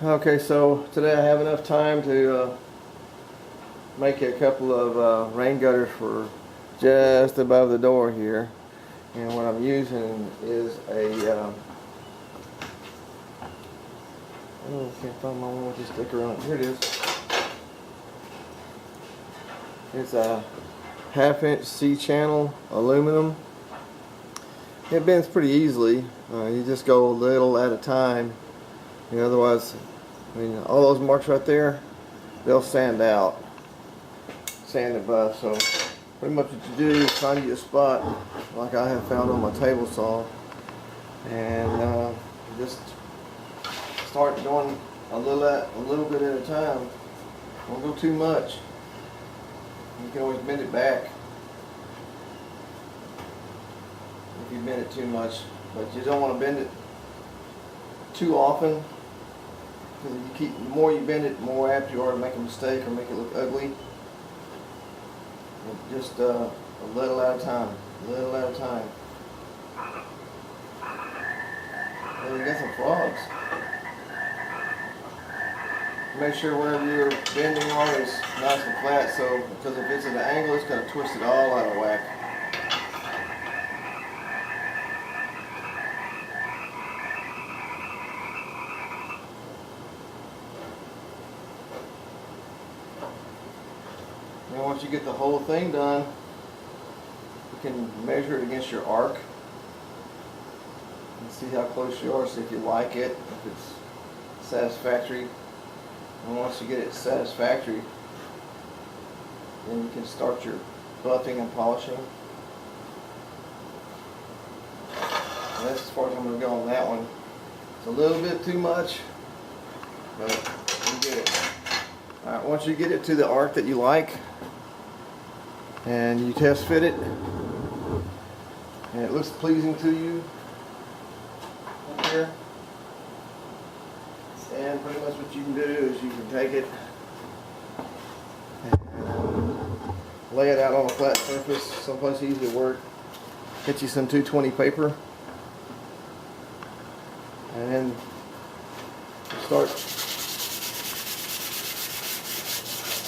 Okay, so today I have enough time to make a couple of rain gutters for just above the door here. And what I'm using is a oh, I can't find my one with the sticker on it. Here it is. It's a 1/2-inch C-channel aluminum. It bends pretty easily. You just go a little at a time. Otherwise, all those marks right there, they'll sand out, sand and buff. So pretty much what you do is find you a spot like I have found on my table saw, and just start going a little bit at a time. Don't go too much. You can always bend it back if you bend it too much, but you don't want to bend it too often. Because the more you bend it, the more apt you are to make a mistake or make it look ugly. Just a little at a time, a little at a time. And you got some frogs. Make sure wherever you're bending on is nice and flat, so because if it's at an angle, it's going to twist it all out of whack. Now once you get the whole thing done, you can measure it against your arc and see how close you are, see if you like it, if it's satisfactory. And once you get it satisfactory, then you can start your buffing and polishing. And that's as far as I'm going to go on that one. It's a little bit too much, but you get it. Alright, once you get it to the arc that you like, and you test fit it, and it looks pleasing to you up here, and pretty much what you can do is you can take it and lay it out on a flat surface, someplace easy to work. Get you some 220 paper, and then start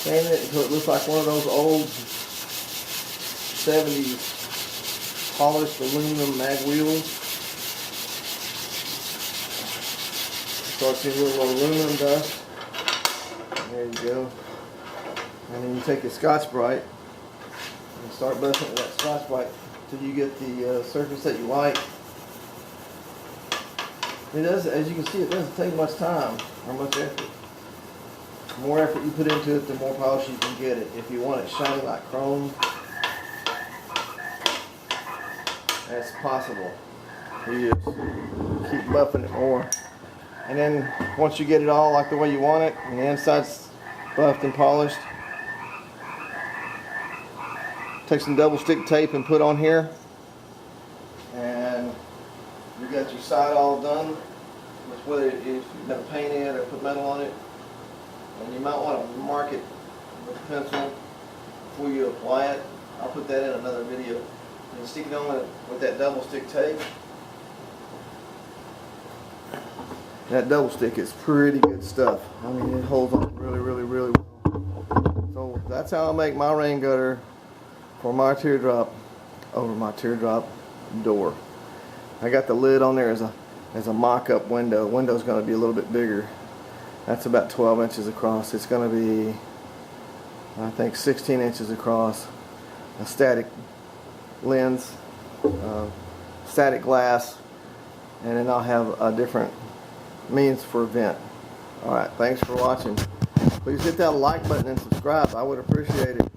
sanding it until it looks like one of those old 70s polished aluminum mag wheels. Start seeing a little aluminum dust. There you go. And then you take your Scotch-Brite and start buffing with that Scotch-Brite until you get the surface that you like. It does, as you can see, it doesn't take much time or much effort. The more effort you put into it, the more polish you can get it. If you want it shiny like chrome, that's possible. You just keep buffing it more. And then once you get it all like the way you want it, and the inside's buffed and polished, take some double stick tape and put on here, and you got your side all done, whether if you're going to paint it or put metal on it. And you might want to mark it with a pencil before you apply it. I'll put that in another video. And stick it on with that double stick tape. That double stick is pretty good stuff. I mean, it holds on really, really, really well. So that's how I make my rain gutter for my teardrop over my teardrop door. I got the lid on there as a mock-up window. The window's going to be a little bit bigger. That's about 12 inches across. It's going to be, I think, 16 inches across. A static lens, static glass, and then I'll have a different means for vent. Alright, thanks for watching. Please hit that like button and subscribe. I would appreciate it.